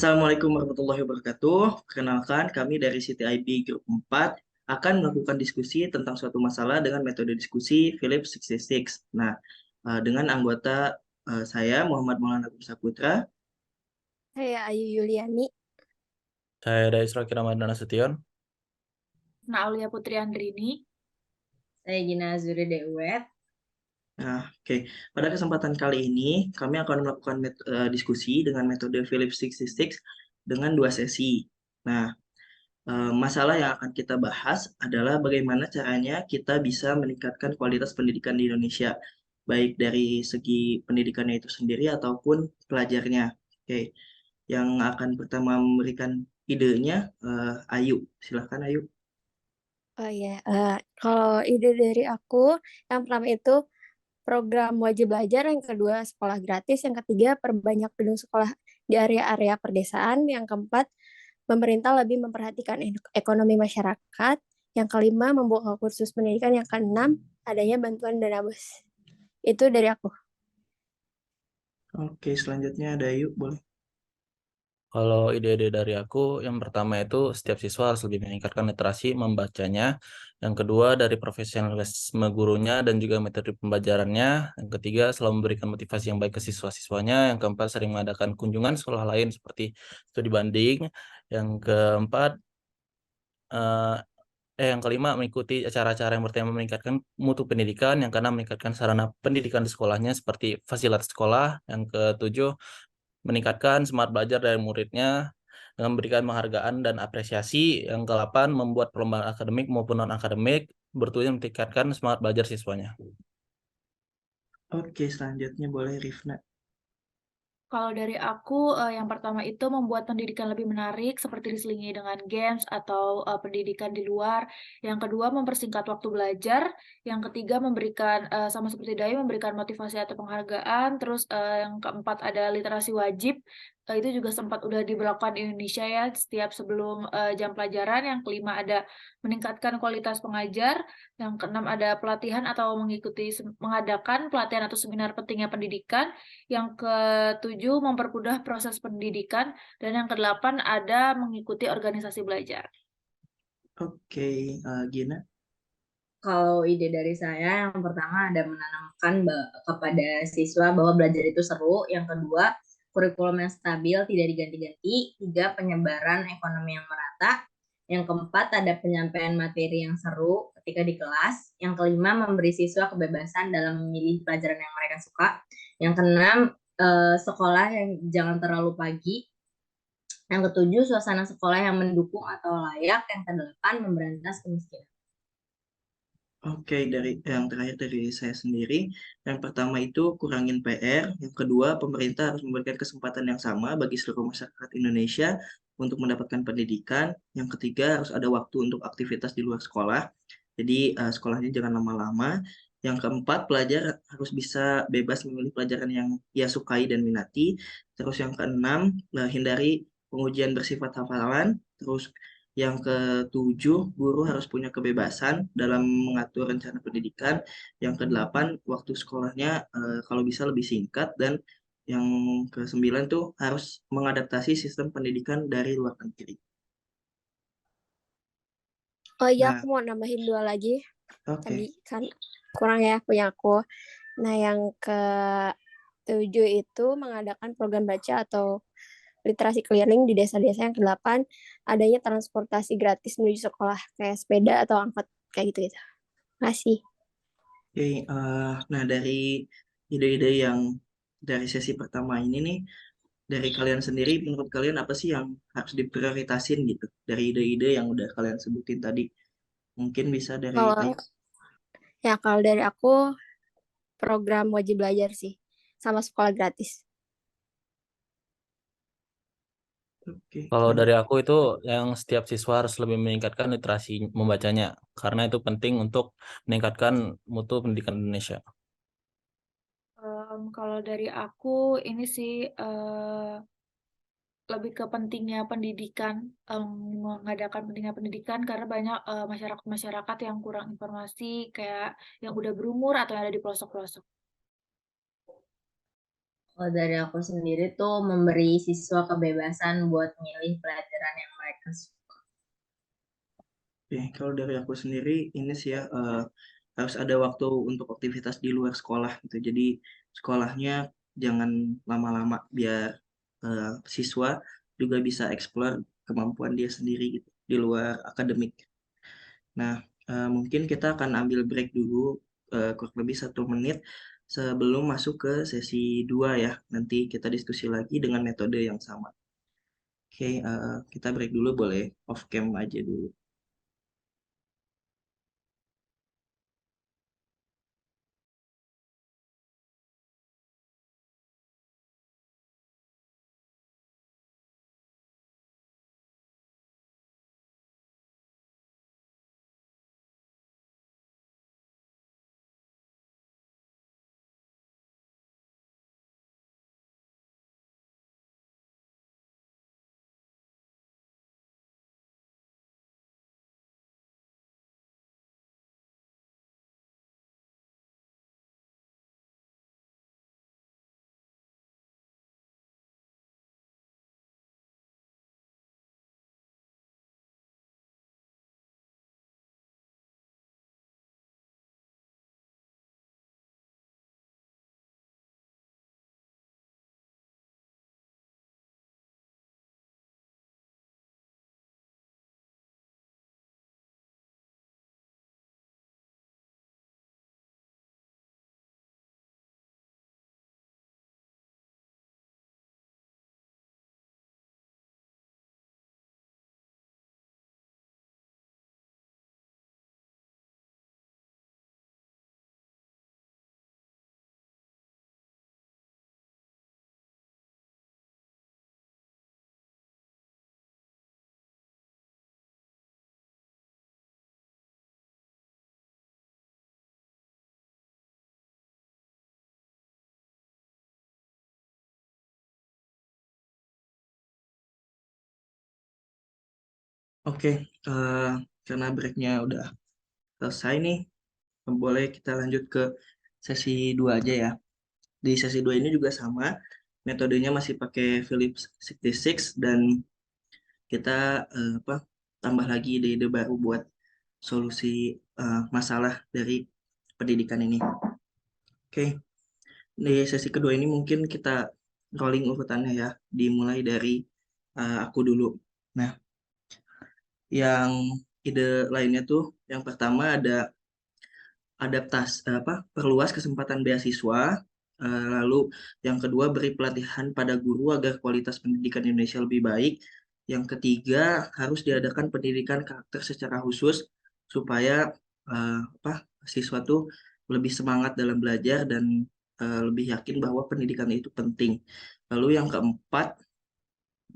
Assalamualaikum warahmatullahi wabarakatuh. Perkenalkan, kami dari CTIB Group 4 akan melakukan diskusi tentang suatu masalah dengan metode diskusi Philips 66. Nah, dengan anggota saya Muhammad Maulana Saputra. Saya Ayu Yuliani. Saya dari Isra Ramadhan Nasution. Aulia Putri Andrini. Saya Gina Azuri Dewet. Nah, oke. Pada kesempatan kali ini, kami akan melakukan diskusi dengan metode Philips 66 dengan 2 sesi. Nah, masalah yang akan kita bahas adalah bagaimana caranya kita bisa meningkatkan kualitas pendidikan di Indonesia, baik dari segi pendidikannya itu sendiri ataupun pelajarnya. Oke, yang akan pertama memberikan idenya Ayu. Silahkan Ayu. Oh iya, kalau ide dari aku, yang pertama itu program wajib belajar, yang kedua sekolah gratis, yang ketiga perbanyak gedung sekolah di area-area perdesaan, yang keempat pemerintah lebih memperhatikan ekonomi masyarakat, yang kelima membuka kursus pendidikan, yang keenam adanya bantuan dana bos. Itu dari aku. Oke, selanjutnya ada Ayu, boleh. Kalau ide-ide dari aku, yang pertama itu setiap siswa harus lebih meningkatkan literasi membacanya. Yang kedua dari profesionalisme gurunya dan juga metode pembelajarannya. Yang ketiga selalu memberikan motivasi yang baik ke siswa-siswanya. Yang keempat sering mengadakan kunjungan sekolah lain seperti studi banding. Yang keempat eh, yang kelima mengikuti acara-acara yang bertema meningkatkan mutu pendidikan. Yang keenam meningkatkan sarana pendidikan di sekolahnya seperti fasilitas sekolah. Yang ketujuh meningkatkan semangat belajar dari muridnya dengan memberikan penghargaan dan apresiasi. Yang ke-8 membuat perlombaan akademik maupun non-akademik bertujuan meningkatkan semangat belajar siswanya. Oke, selanjutnya boleh Rifna. Kalau dari aku, yang pertama itu membuat pendidikan lebih menarik, seperti diselingi dengan games atau pendidikan di luar. Yang kedua, mempersingkat waktu belajar. Yang ketiga, memberikan, sama seperti Dayu, memberikan motivasi atau penghargaan. Terus yang keempat ada literasi wajib. Itu juga sempat udah diberlakukan di Indonesia ya, setiap sebelum jam pelajaran. Yang kelima ada meningkatkan kualitas pengajar. Yang keenam ada pelatihan atau mengadakan pelatihan atau seminar pentingnya pendidikan. Yang ketujuh, mempermudah proses pendidikan. Dan yang kedelapan, ada mengikuti organisasi belajar. Oke, Gina. Kalau ide dari saya, yang pertama ada menanamkan kepada siswa bahwa belajar itu seru. Yang kedua, kurikulum yang stabil, tidak diganti-ganti. Tiga, penyebaran ekonomi yang merata. Yang keempat, ada penyampaian materi yang seru ketika di kelas. Yang kelima, memberi siswa kebebasan dalam memilih pelajaran yang mereka suka. Yang keenam, sekolah yang jangan terlalu pagi. Yang ketujuh, suasana sekolah yang mendukung atau layak. Yang kedelapan, memberantas kemiskinan. Oke, dari yang terakhir dari saya sendiri, yang pertama itu kurangin PR, yang kedua pemerintah harus memberikan kesempatan yang sama bagi seluruh masyarakat Indonesia untuk mendapatkan pendidikan, yang ketiga harus ada waktu untuk aktivitas di luar sekolah, jadi sekolahnya jangan lama-lama, yang keempat pelajar harus bisa bebas memilih pelajaran yang ia sukai dan minati, terus yang keenam hindari pengujian bersifat hafalan, terus yang ketujuh, guru harus punya kebebasan dalam mengatur rencana pendidikan. Yang kedelapan, waktu sekolahnya kalau bisa lebih singkat. Dan yang kesembilan tuh harus mengadaptasi sistem pendidikan dari luar negeri. Oh iya, Nah, aku mau nambahin 2 lagi. oke. Tadi kan kurang ya punya aku. Nah, yang ke-7 itu mengadakan program baca atau literasi keliling di desa-desa. Yang ke-8 adanya transportasi gratis menuju sekolah, kayak sepeda atau angkot, kayak gitu-gitu. Makasih. Oke, nah dari ide-ide yang dari sesi pertama ini nih, dari kalian sendiri, menurut kalian apa sih yang harus diprioritasin gitu? Dari ide-ide yang udah kalian sebutin tadi. Mungkin bisa dari Kalau Ayu. kalau dari aku program wajib belajar sih, sama sekolah gratis. Oke, Kalau lanjut. dari aku itu yang setiap siswa harus lebih meningkatkan literasi membacanya. Karena itu penting untuk meningkatkan mutu pendidikan Indonesia. Kalau dari aku, ini sih lebih ke pentingnya pendidikan, mengadakan pentingnya pendidikan karena banyak masyarakat-masyarakat yang kurang informasi, kayak yang udah berumur atau yang ada di pelosok-pelosok. Kalau dari aku sendiri tuh memberi siswa kebebasan buat milih pelajaran yang mereka suka. Oke, kalau dari aku sendiri ini sih ya harus ada waktu untuk aktivitas di luar sekolah gitu. Jadi sekolahnya jangan lama-lama biar siswa juga bisa explore kemampuan dia sendiri gitu di luar akademik. Nah, mungkin kita akan ambil break dulu kurang lebih 1 menit sebelum masuk ke sesi 2 ya. Nanti kita diskusi lagi dengan metode yang sama. Oke, kita break dulu, boleh off cam aja dulu. Oke, karena breaknya udah selesai nih, boleh kita lanjut ke sesi 2 aja ya. Di sesi 2 ini juga sama, metodenya masih pakai Philips 66 dan kita tambah lagi ide-ide baru buat solusi masalah dari pendidikan ini. Oke, di sesi kedua ini mungkin kita rolling urutannya ya, dimulai dari aku dulu. Nah, yang ide lainnya tuh, yang pertama ada perluas kesempatan beasiswa. Lalu yang kedua beri pelatihan pada guru agar kualitas pendidikan Indonesia lebih baik. Yang ketiga harus diadakan pendidikan karakter secara khusus supaya siswa tuh lebih semangat dalam belajar dan lebih yakin bahwa pendidikan itu penting. Lalu yang keempat,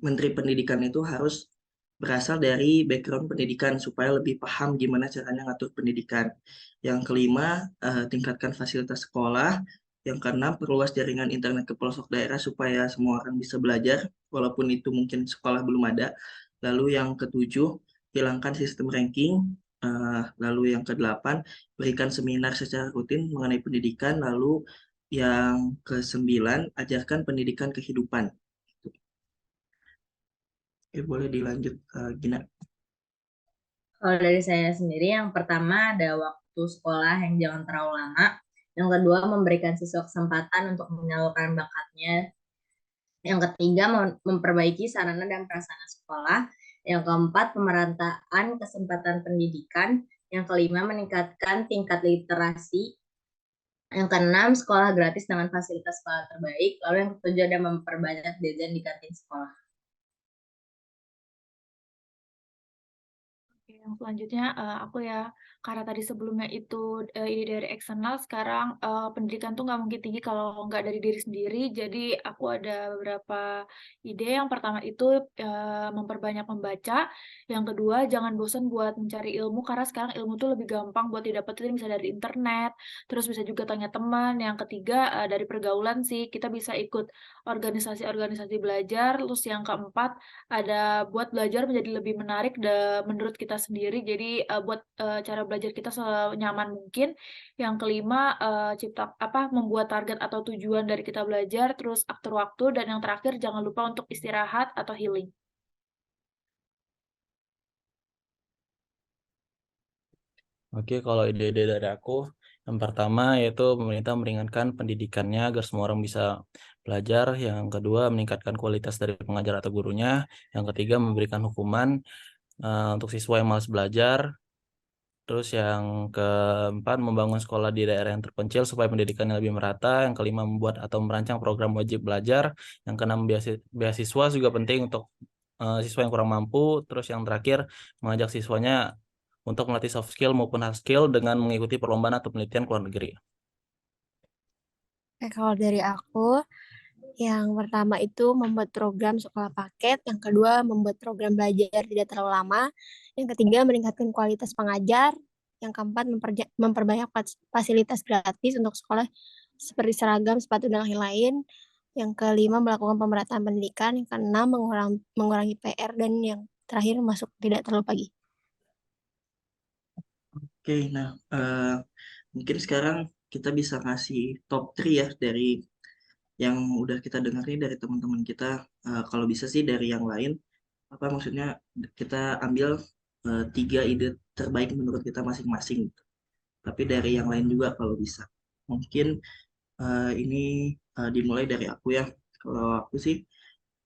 Menteri Pendidikan itu harus berasal dari background pendidikan supaya lebih paham gimana caranya ngatur pendidikan. Yang kelima, tingkatkan fasilitas sekolah. Yang keenam, perluas jaringan internet ke pelosok daerah supaya semua orang bisa belajar, walaupun itu mungkin sekolah belum ada. Lalu yang ketujuh, hilangkan sistem ranking. Lalu yang kedelapan, berikan seminar secara rutin mengenai pendidikan. Lalu yang kesembilan, ajarkan pendidikan kehidupan. Oke, boleh dilanjut, Gina. Kalau dari saya sendiri, yang pertama ada waktu sekolah yang jangan terlalu lama. Yang kedua, memberikan siswa kesempatan untuk menyalurkan bakatnya. Yang ketiga, memperbaiki sarana dan prasarana sekolah. Yang keempat, pemerataan kesempatan pendidikan. Yang kelima, meningkatkan tingkat literasi. Yang keenam, sekolah gratis dengan fasilitas sekolah terbaik. Lalu yang ketujuh, ada memperbanyak jajan di kantin sekolah. Oke, yang selanjutnya aku ya, karena tadi sebelumnya itu ide dari eksternal, sekarang pendidikan tuh nggak mungkin tinggi kalau nggak dari diri sendiri. Jadi aku ada beberapa ide. Yang pertama itu memperbanyak membaca. Yang kedua, jangan bosan buat mencari ilmu karena sekarang ilmu tuh lebih gampang buat didapetin, bisa dari internet, terus bisa juga tanya teman. Yang ketiga, dari pergaulan sih, kita bisa ikut organisasi-organisasi belajar. Terus yang keempat, ada buat belajar menjadi lebih menarik menurut kita sendiri. sendiri. Jadi buat cara belajar kita senyaman mungkin. Yang kelima membuat target atau tujuan dari kita belajar, terus atur waktu, dan yang terakhir jangan lupa untuk istirahat atau healing. Oke, kalau ide-ide dari aku, yang pertama yaitu pemerintah meringankan pendidikannya agar semua orang bisa belajar. Yang kedua, meningkatkan kualitas dari pengajar atau gurunya. Yang ketiga, memberikan hukuman untuk siswa yang malas belajar. Terus yang keempat, membangun sekolah di daerah yang terpencil supaya pendidikannya lebih merata. Yang kelima, membuat atau merancang program wajib belajar. Yang keenam, beasiswa juga penting untuk siswa yang kurang mampu. Terus yang terakhir, mengajak siswanya untuk melatih soft skill maupun hard skill dengan mengikuti perlombaan atau penelitian ke luar negeri. Kalau dari aku, yang pertama itu membuat program sekolah paket, yang kedua membuat program belajar tidak terlalu lama, yang ketiga meningkatkan kualitas pengajar, yang keempat memperbanyak fasilitas gratis untuk sekolah seperti seragam, sepatu, dan lain-lain, yang kelima melakukan pemerataan pendidikan, yang keenam mengurangi PR, dan yang terakhir masuk tidak terlalu pagi. Oke, nah mungkin sekarang kita bisa kasih top 3 ya dari yang udah kita dengar nih dari teman-teman kita. Kalau bisa sih dari yang lain, maksudnya kita ambil 3 ide terbaik menurut kita masing-masing. Tapi dari yang lain juga kalau bisa. Mungkin ini dimulai dari aku ya. Kalau aku sih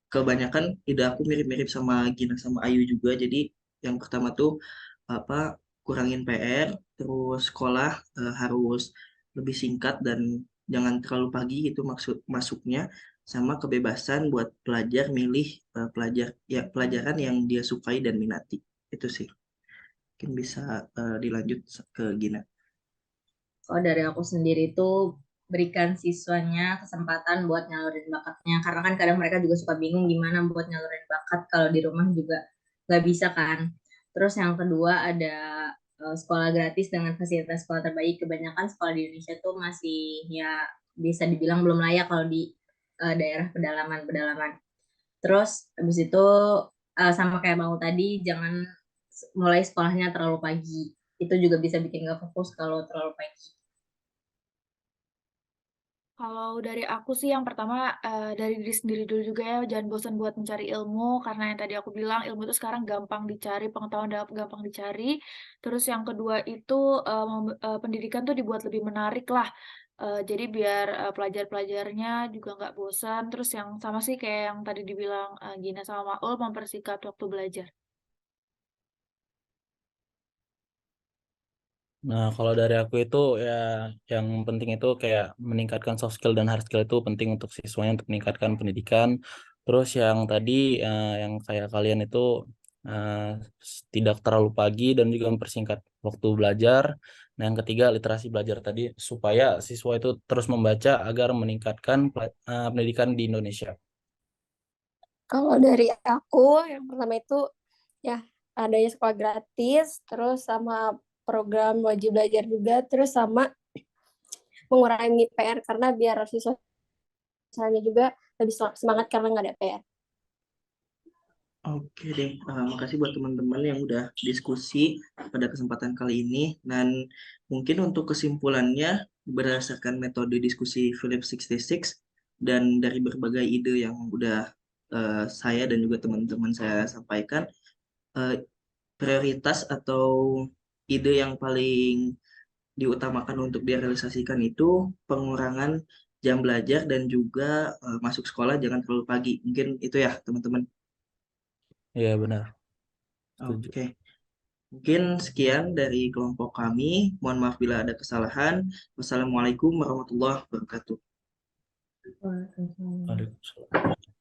kebanyakan ide aku mirip-mirip sama Gina sama Ayu juga. Jadi yang pertama tuh apa kurangin PR, terus sekolah harus lebih singkat dan jangan terlalu pagi itu maksud masuknya, sama kebebasan buat pelajar milih pelajaran yang dia sukai dan minati. Itu sih. Mungkin bisa dilanjut ke Gina. Kalau dari aku sendiri itu berikan siswanya kesempatan buat nyalurin bakatnya, karena kan kadang mereka juga suka bingung gimana buat nyalurin bakat kalau di rumah juga nggak bisa kan. Terus yang kedua ada sekolah gratis dengan fasilitas sekolah terbaik. Kebanyakan sekolah di Indonesia tuh masih ya bisa dibilang belum layak kalau di daerah pedalaman. Terus habis itu sama kayak mau tadi, jangan mulai sekolahnya terlalu pagi. Itu juga bisa bikin gak fokus kalau terlalu pagi. Kalau dari aku sih yang pertama dari diri sendiri dulu juga ya, jangan bosan buat mencari ilmu, karena yang tadi aku bilang ilmu itu sekarang gampang dicari, pengetahuan gampang dicari. Terus yang kedua itu pendidikan tuh dibuat lebih menarik lah. Jadi biar pelajar-pelajarnya juga nggak bosan. Terus yang sama sih kayak yang tadi dibilang Gina sama Maul, mempersingkat waktu belajar. Nah, kalau dari aku itu ya yang penting itu kayak meningkatkan soft skill dan hard skill itu penting untuk siswanya untuk meningkatkan pendidikan. Terus yang tadi yang kayak kalian itu tidak terlalu pagi dan juga mempersingkat waktu belajar. Nah, yang ketiga literasi belajar tadi supaya siswa itu terus membaca agar meningkatkan pendidikan di Indonesia. Kalau dari aku, yang pertama itu ya adanya sekolah gratis, terus sama program wajib belajar juga, terus sama mengurangi PR karena biar siswanya juga lebih semangat karena nggak ada PR. Oke deh, makasih buat teman-teman yang udah diskusi pada kesempatan kali ini. Dan mungkin untuk kesimpulannya, berdasarkan metode diskusi Philip 66 dan dari berbagai ide yang udah saya dan juga teman-teman saya sampaikan, eh, prioritas atau ide yang paling diutamakan untuk direalisasikan itu pengurangan jam belajar dan juga masuk sekolah jangan terlalu pagi. Mungkin itu ya, teman-teman. Iya, benar. Setuju. Oke. Mungkin sekian dari kelompok kami. Mohon maaf bila ada kesalahan. Wassalamualaikum warahmatullahi wabarakatuh. Waalaikumsalam. Waalaikumsalam.